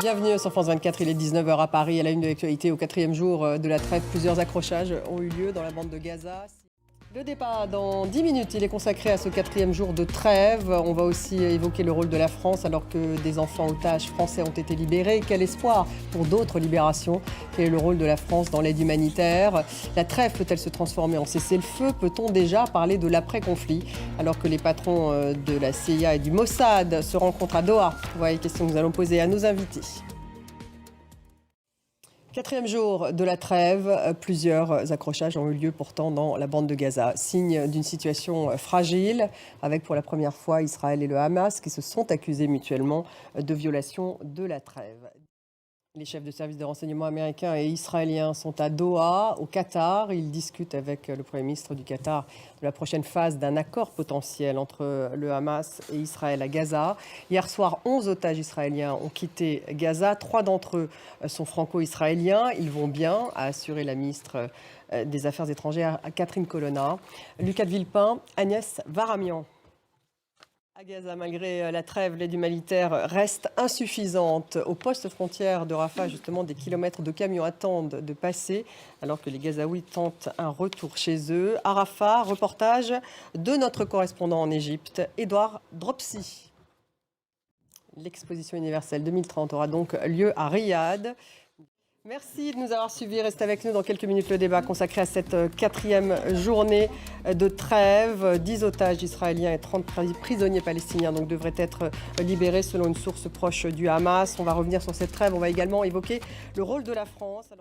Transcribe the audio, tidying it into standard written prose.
Bienvenue sur France 24, il est 19h à Paris. À la une de l'actualité, au 4e jour de la trêve, plusieurs accrochages ont eu lieu dans la bande de Gaza. Le débat dans 10 minutes, il est consacré à ce 4e jour de trêve. On va aussi évoquer le rôle de la France alors que des enfants otages français ont été libérés. Quel espoir pour d'autres libérations? Quel est le rôle de la France dans l'aide humanitaire? La trêve peut-elle se transformer en cessez-le-feu? Peut-on déjà parler de l'après-conflit alors que les patrons de la CIA et du Mossad se rencontrent à Doha? Voilà les questions que nous allons poser à nos invités. 4e jour de la trêve, plusieurs accrochages ont eu lieu pourtant dans la bande de Gaza. Signe d'une situation fragile, avec pour la première fois Israël et le Hamas qui se sont accusés mutuellement de violation de la trêve. Les chefs de service de renseignement américains et israéliens sont à Doha, au Qatar. Ils discutent avec le Premier ministre du Qatar de la prochaine phase d'un accord potentiel entre le Hamas et Israël à Gaza. Hier soir, 11 otages israéliens ont quitté Gaza. 3 d'entre eux sont franco-israéliens. Ils vont bien, a assuré la ministre des Affaires étrangères Catherine Colonna. Lucas de Villepin, Agnès Varamian. À Gaza, malgré la trêve, l'aide humanitaire reste insuffisante. Au poste frontière de Rafah, justement, des kilomètres de camions attendent de passer alors que les Gazaouis tentent un retour chez eux. À Rafah, reportage de notre correspondant en Égypte, Édouard Dropsy. L'exposition universelle 2030 aura donc lieu à Riyad. Merci de nous avoir suivis. Restez avec nous dans quelques minutes. Le débat consacré à cette 4e journée de trêve. 10 otages israéliens et 30 prisonniers palestiniens donc, devraient être libérés selon une source proche du Hamas. On va revenir sur cette trêve. On va également évoquer le rôle de la France.